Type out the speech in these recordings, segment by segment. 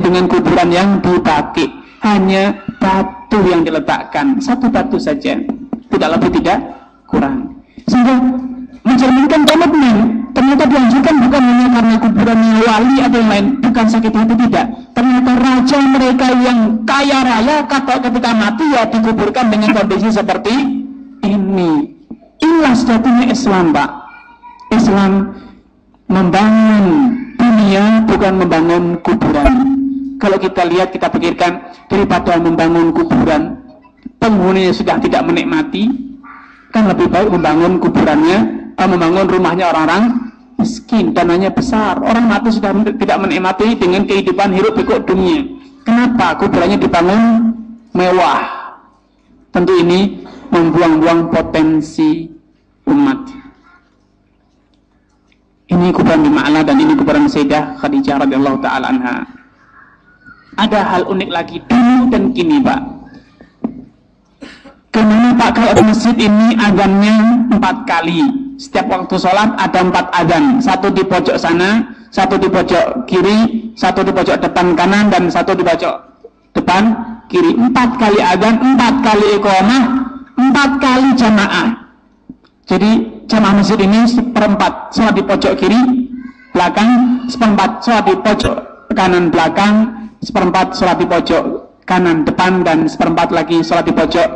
dengan kuburan yang dipakai. Hanya batu yang diletakkan, satu batu saja, tidak lebih tidak kurang. Sehingga mencerminkan komitmen. Ternyata dianjurkan bukan hanya karena kuburannya wali atau yang lain, bukan sakit hati, tidak. Ternyata raja mereka yang kaya raya ketika mati ya dikuburkan dengan kondisi seperti ini. Inilah sejatinya Islam, Pak. Islam membangun dunia, bukan membangun kuburan. Kalau kita lihat, kita pikirkan, daripada membangun kuburan, penghuninya sudah tidak menikmati, kan lebih baik membangun kuburannya, membangun rumahnya orang-orang miskin, dananya besar. Orang mati sudah tidak menikmati dengan kehidupan hidup pikuk dunia. Kenapa kuburannya dibangun mewah? Tentu ini membuang-buang potensi umat. Ini kuburan di Ma'la dan ini kuburan Sayyidah Khadijah radhiyallahu taala anha. Ada hal unik lagi dulu dan kini, Pak. Kenapa Pak, kalau di masjid ini azannya 4 kali. Setiap waktu sholat ada 4 azan. Satu di pojok sana, satu di pojok kiri, satu di pojok depan kanan, dan satu di pojok depan kiri. 4 kali azan, 4 kali iqamah, 4 kali jamaah. Jadi jamaah masjid ini 1/4 sholat di pojok kiri belakang, 1/4 sholat di pojok kanan belakang, 1/4 sholat di pojok kanan depan, dan 1/4 lagi sholat di pojok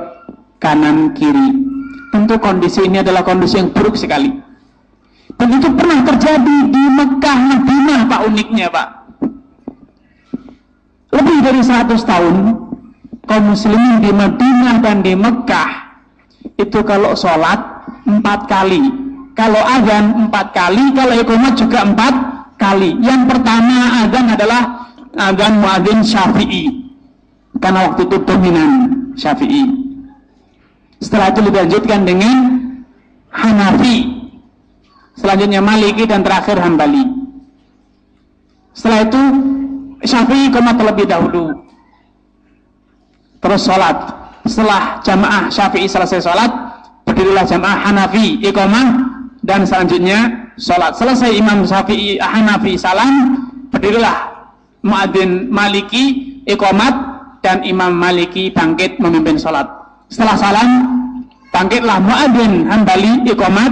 kanan kiri. Tentu kondisi ini adalah kondisi yang buruk sekali. Dan itu pernah terjadi di Mekah, Madinah, Pak, uniknya, Pak. Lebih dari 100 tahun kaum muslimin di Madinah dan di Mekah itu kalau sholat 4 kali, kalau azan 4 kali, kalau iqamah juga 4 kali. Yang pertama azan adalah azan muadzin Syafi'i, karena waktu itu dominan Syafi'i. Setelah itu dilanjutkan dengan Hanafi, selanjutnya Maliki, dan terakhir Hambali. Setelah itu Syafi'i iqamah terlebih dahulu, terus sholat. Setelah jamaah Syafi'i selesai sholat, berdirilah jamaah Hanafi iqamah, dan selanjutnya sholat. Selesai Imam Syafi'i Hanafi salam, berdirilah muadzin Maliki iqamat, dan Imam Maliki bangkit memimpin sholat. Setelah salam, bangkitlah muadzin Hambali iqamat,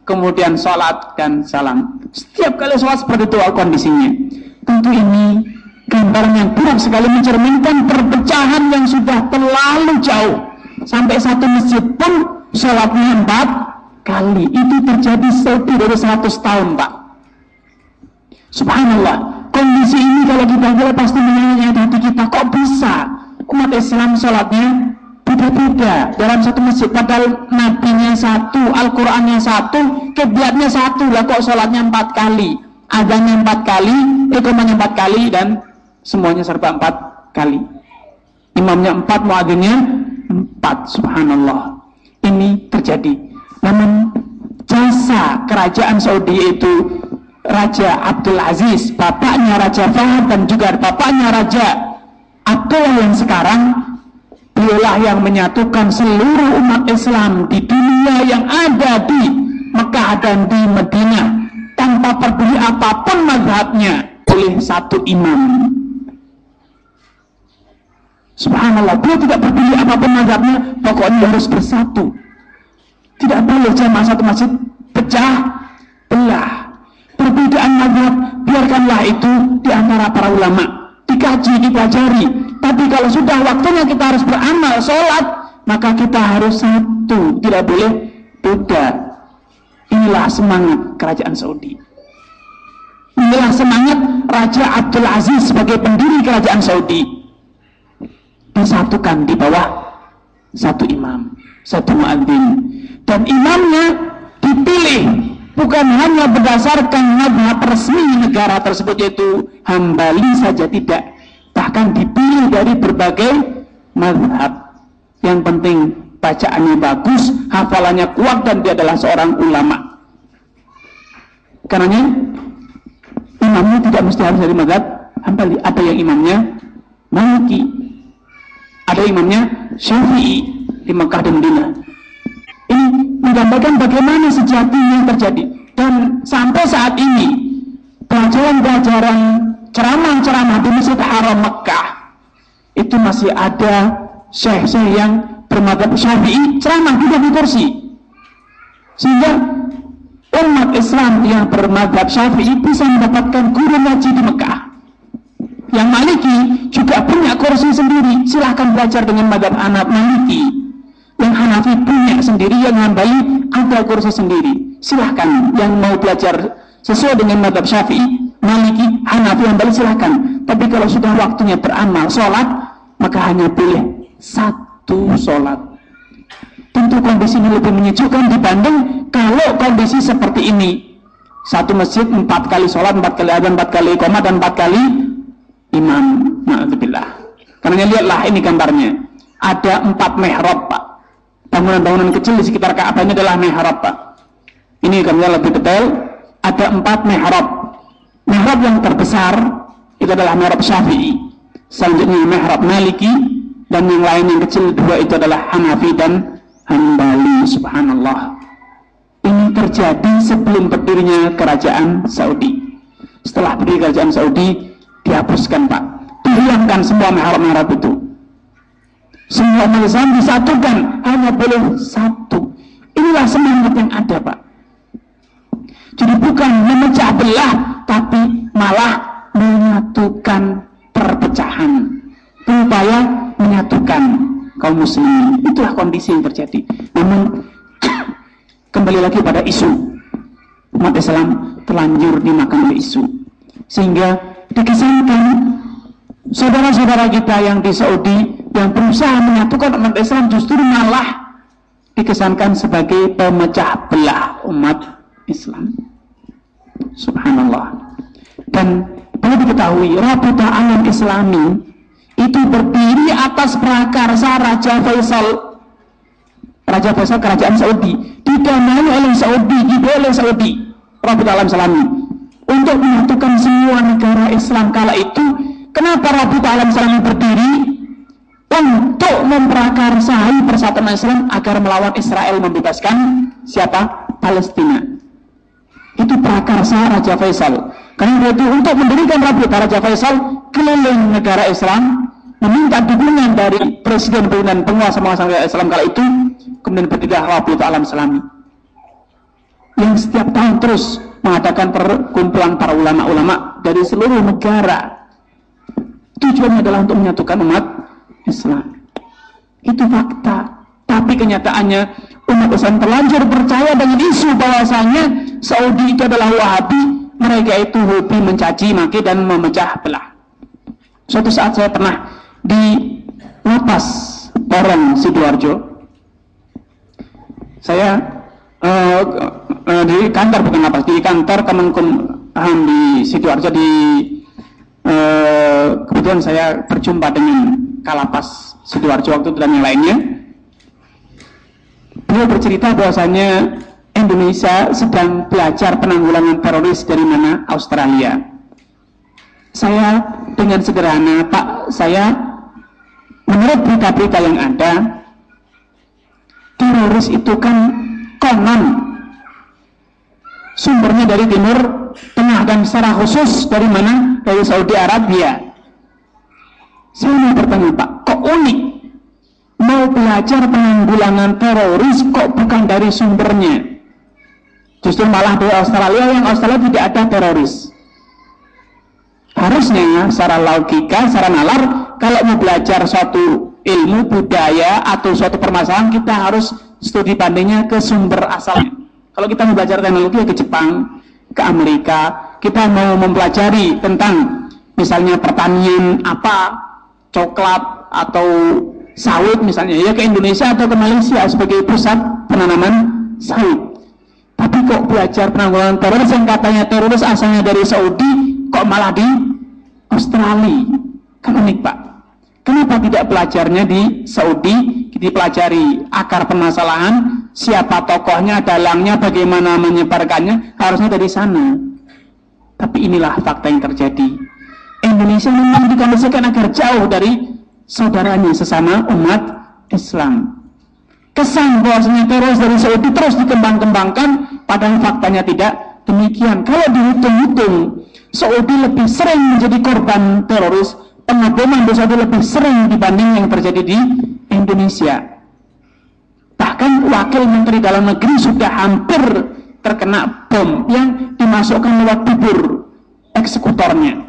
kemudian sholat dan salam. Setiap kali sholat seperti itu kondisinya. Tentu ini gambaran yang buruk sekali, mencerminkan perpecahan yang sudah terlalu jauh. Sampai satu masjid pun sholatnya 4 kali. Itu terjadi lebih dari 100 tahun, Pak. Subhanallah. Kondisi ini kalau kita lihat pasti menyayat hati kita, kok bisa umat Islam sholatnya beda-beda dalam satu masjid, padahal nabinya satu, Al-Qurannya satu, kiblatnya satu, lah kok sholatnya 4 kali, azannya 4 kali, iqamahnya 4 kali, dan semuanya serba 4 kali. Imamnya 4, muadzinnya 4. Subhanallah. Ini terjadi. Namun jasa kerajaan Saudi itu Raja Abdul Aziz, bapaknya Raja Fahd, dan juga bapaknya Raja Abdullah yang sekarang, beliaulah yang menyatukan seluruh umat Islam di dunia yang ada di Mekah dan di Madinah tanpa peduli apapun mazhabnya oleh satu imam. Subhanallah, beliau tidak peduli apapun mazhabnya, pokoknya harus bersatu. Tidak boleh jamaah satu masjid pecah belah. Perbedaan mazhab biarkanlah itu di antara para ulama, dikaji, dipelajari. Tapi kalau sudah waktunya kita harus beramal, sholat, maka kita harus satu, tidak boleh beda. Inilah semangat kerajaan Saudi. Inilah semangat Raja Abdul Aziz sebagai pendiri kerajaan Saudi. Disatukan di bawah satu imam, satu muadzin. Dan imamnya dipilih bukan hanya berdasarkan mazhab resmi negara tersebut, yaitu Hambali saja, tidak. Bahkan dipilih dari berbagai mazhab. Yang penting bacaannya bagus, hafalannya kuat, dan dia adalah seorang ulama. Karenanya imamnya tidak mesti harus dari mazhab Hambali. Ada yang imamnya Maliki, ada imamnya Syafi'i di Mekah dan Madinah. Ini menggambarkan bagaimana sejatinya yang terjadi. Dan sampai saat ini pelajaran-pelajaran ceramah-ceramah di Masjid Haram Mekah itu masih ada syekh-syekh yang bermadzhab Syafi'i ceramah di kursi, sehingga umat Islam yang bermadzhab Syafi'i bisa mendapatkan guru ngaji di Mekah. Yang Maliki juga punya kursi sendiri, silahkan belajar dengan madzhab anak Maliki. Yang Hanafi punya sendiri, yang Hambali ada kursi sendiri, silahkan. Yang mau belajar sesuai dengan madzhab Syafi'i, Maliki, Hanafi, Hambali silahkan. Tapi kalau sudah waktunya beramal sholat, maka hanya boleh satu sholat. Tentu kondisi ini lebih menyejukkan dibanding kalau kondisi seperti ini, satu masjid 4 kali sholat, 4 kali adzan, 4 kali iqamah, dan 4 kali imam. Na'udzubillah. Karena lihatlah ini gambarnya, ada 4 mihrab, Pak. Bangunan-bangunan kecil di sekitar Ka'bah ini adalah mihrab, Pak. Ini gambarnya lebih detail, ada 4 mihrab. Mihrab yang terbesar itu adalah mihrab Syafi'i, selanjutnya mihrab Maliki, dan yang lain yang kecil 2 itu adalah Hanafi dan Hambali. Subhanallah. Ini terjadi sebelum berdirinya kerajaan Saudi. Setelah berdiri kerajaan Saudi, dihapuskan, Pak. Dihilangkan semua mihrab-mihrab itu. Semua mazhab disatukan, hanya boleh satu. Inilah semangat yang ada, Pak. Jadi bukan memecah belah, tapi malah menyatukan perpecahan, berupaya menyatukan kaum muslimin. Itulah kondisi yang terjadi. Namun kembali lagi pada isu, umat Islam terlanjur dimakan oleh isu, sehingga dikesankan saudara-saudara kita yang di Saudi yang berusaha menyatukan umat Islam justru malah dikesankan sebagai pemecah belah umat Islam. Subhanallah. Dan perlu diketahui, Rabita Alam Islami itu berdiri atas prakarsa Raja Faisal. Raja Faisal kerajaan Saudi, didanai oleh Saudi, oleh Saudi, Rabita Alam Islami, untuk menyatukan semua negara Islam kala itu. Kenapa Rabita Alam Islami berdiri? Untuk memprakarsai persatuan Islam agar melawan Israel, membebaskan siapa? Palestina. Itu prakarsa Raja Faisal. Karena itu untuk mendirikan Rabita, Raja Faisal keliling negara Islam, meminta dukungan dari presiden dan penguasa Islam kala itu, kemudian berdirilah Rabita Alam Islami yang setiap tahun terus mengadakan perkumpulan para ulama-ulama dari seluruh negara. Tujuannya adalah untuk menyatukan umat Islam. Itu fakta. Tapi kenyataannya umat Islam terlanjur percaya dengan isu bahwasanya Saudi itu adalah Wahabi. Mereka itu hobi mencaci maki dan memecah belah. Suatu saat saya pernah di lapas Porong Sidoarjo. Saya di kantor, bukan lapas, di kantor Kemenkumham di Sidoarjo. Kebetulan saya berjumpa dengan Kalapas Sidoarjo waktu itu dan yang lainnya. Beliau bercerita bahwasanya Indonesia sedang belajar penanggulangan teroris dari mana? Australia. Saya dengan sederhana, Pak, saya menurut berita-berita yang ada, teroris itu kan konon sumbernya dari Timur Tengah dan secara khusus dari mana? Dari Saudi Arabia. Saya mau bertanya, Pak, kok unik? Mau belajar penanggulangan teroris kok bukan dari sumbernya? Justru malah dari Australia, yang Australia tidak ada teroris. Harusnya secara logika, secara nalar, kalau mau belajar suatu ilmu budaya atau suatu permasalahan, kita harus studi bandingnya ke sumber asalnya. Kalau kita mau belajar teknologi, ke Jepang, ke Amerika. Kita mau mempelajari tentang misalnya pertanian apa, coklat atau sawit misalnya, ya ke Indonesia atau ke Malaysia sebagai pusat penanaman sawit. Tapi kok belajar penanggulangan teroris yang katanya teroris asalnya dari Saudi, kok malah di Australia? Kan unik, Pak. Kenapa tidak belajarnya di Saudi, dipelajari akar permasalahan, siapa tokohnya, dalangnya, bagaimana menyebarkannya, harusnya dari sana. Tapi inilah fakta yang terjadi. Indonesia memang dikondisikan agar jauh dari saudaranya sesama umat Islam. Kesan bahwasanya teroris dari Saudi terus dikembang-kembangkan, padahal faktanya tidak demikian. Kalau dihitung-hitung Saudi lebih sering menjadi korban teroris, pengeboman di Saudi lebih sering dibanding yang terjadi di Indonesia. Bahkan Wakil Menteri Dalam Negeri sudah hampir terkena bom yang dimasukkan lewat dubur eksekutornya.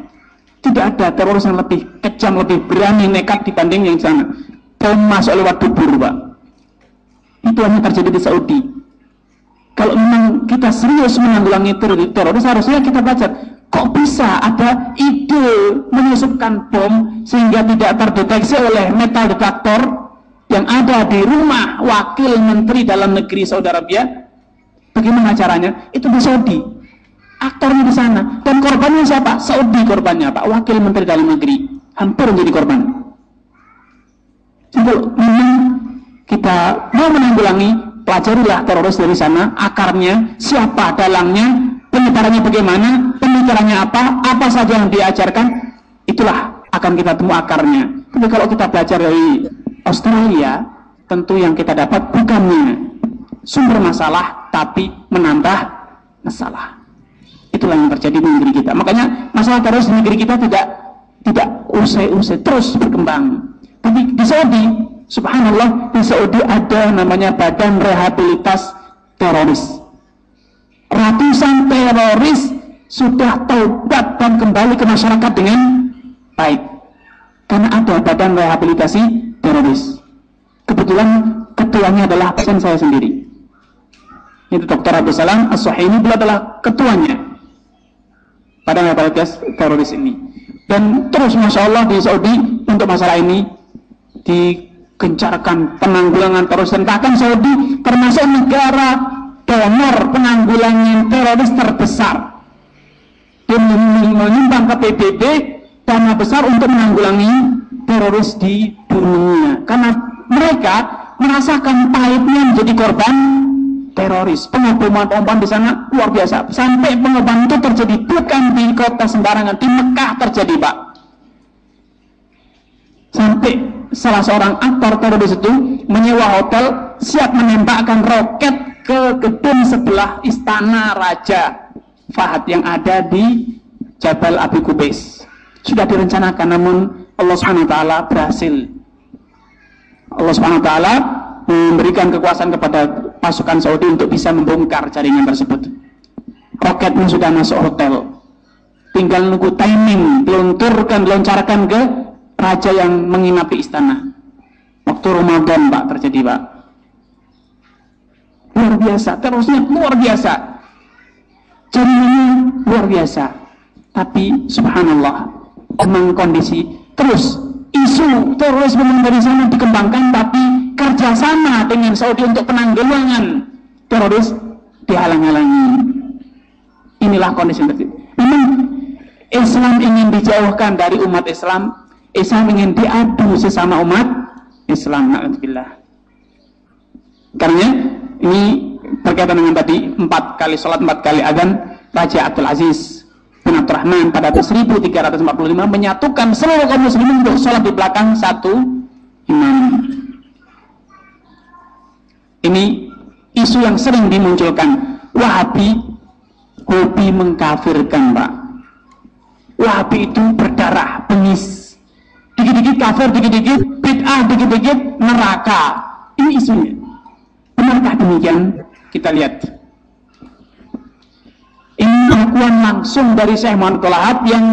Tidak ada teroris yang lebih kejam, lebih berani, nekat dibanding yang sana. Bom masuk lewat dubur, Pak. Itu hanya terjadi di Saudi. Kalau memang kita serius menanggulangi teroris, harusnya kita baca, kok bisa ada ide menyusupkan bom sehingga tidak terdeteksi oleh metal detektor yang ada di rumah Wakil Menteri Dalam Negeri Saudi Arabia. Bagaimana caranya? Itu di Saudi. Aktornya di sana. Dan korbannya siapa? Saudi korbannya, Pak. Wakil Menteri Dalam Negeri. Hampir menjadi korban. Jadi memang kita mau menanggulangi, pelajarilah teroris dari sana, akarnya, siapa dalangnya, penyebarannya bagaimana, pemikirannya apa saja yang diajarkan, itulah akan kita temu akarnya. Tapi kalau kita belajar dari Australia, tentu yang kita dapat bukannya sumber masalah, tapi menambah masalah. Itulah yang terjadi di negeri kita. Makanya masalah teroris di negeri kita tidak usai-usai, terus berkembang. Tapi di Saudi, subhanallah, di Saudi ada namanya Badan Rehabilitas Teroris. Ratusan teroris sudah taubat dan kembali ke masyarakat dengan baik. Karena ada Badan Rehabilitasi Teroris. Kebetulan ketuanya adalah pasien saya sendiri. Itu Dr. Abdul Salam As-Suhaimi, beliau adalah ketuanya Badan Rehabilitas Teroris ini. Dan terus Masya Allah di Saudi untuk masalah ini digencarkan penanggulangan teroris, dan bahkan Saudi termasuk negara donor penanggulangan teroris terbesar. Dia menyumbang ke PBB dana besar untuk menanggulangi teroris di dunia, karena mereka merasakan pahitnya menjadi korban teroris. Pengeboman di sana luar biasa, sampai pengeboman itu terjadi bukan di kota sembarangan, di Mekah terjadi, Pak. Sampai salah seorang aktor teroris itu menyewa hotel, siap menembakkan roket ke gedung sebelah istana Raja Fahad yang ada di Jabal Abi Qubais. Sudah direncanakan, namun Allah SWT berhasil. Allah SWT memberikan kekuasaan kepada pasukan Saudi untuk bisa membongkar jaringan tersebut. Roketnya sudah masuk hotel, tinggal nunggu timing, diloncarkan ke raja yang menginapi istana. Waktu Ramadan, Pak, terjadi, Pak. Luar biasa, terusnya luar biasa, jaringannya luar biasa. Tapi subhanallah, memang kondisi terus isu terorisme dari sana dikembangkan, tapi kerjasama dengan Saudi untuk penanggulangan teroris dihalang-halangi. Inilah kondisi yang terjadi. Memang Islam ingin dijauhkan dari umat Islam. Islam ingin diadu sesama umat Islam. Alhamdulillah. Karena ini berkaitan dengan tadi 4 kali sholat, 4 kali azan. Raja Abdul Aziz bin Abdurrahman pada tahun 1345 menyatukan seluruh kaum muslimin untuk sholat di belakang satu imam. Ini isu yang sering dimunculkan. Wahabi hobi mengkafirkan, Pak. Wahabi itu berdarah bengis. Dikit-dikit kafir, dikit-dikit bid'ah, dikit-dikit neraka. Ini isunya. Benarkah demikian? Kita lihat. Ini pengakuan langsung dari Syekh Muhammad Wahab yang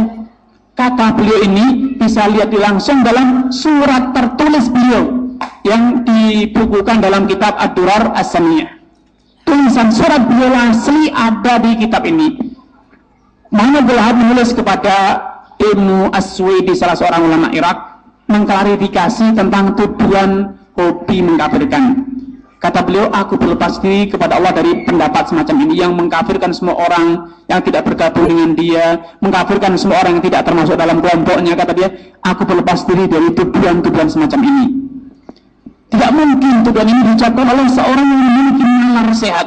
kata beliau ini bisa lihat langsung dalam surat tertulis beliau yang dibukukan dalam kitab Ad-Durar As-Saniyah. Tulisan surat beliau asli ada di kitab ini. Muhammad Wahab menulis kepada Ibnu Aswidi, salah seorang ulama Irak, mengklarifikasi tentang tuduhan hobi mengkafirkan. Kata beliau, aku berlepas diri kepada Allah dari pendapat semacam ini yang mengkafirkan semua orang yang tidak bergabung dengan dia, mengkafirkan semua orang yang tidak termasuk dalam kelompoknya. Kata dia, aku berlepas diri dari tuduhan-tuduhan semacam ini. Tidak mungkin tuduhan ini diucapkan oleh seorang yang memiliki nalar sehat.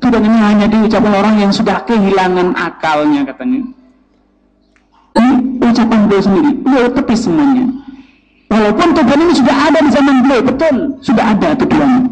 Tuduhan ini hanya diucapkan orang yang sudah kehilangan akalnya, katanya. Ini ucapan beliau sendiri, beliau tepis semuanya. Walaupun tuduhan ini sudah ada di zaman beliau, betul, sudah ada tuduhan.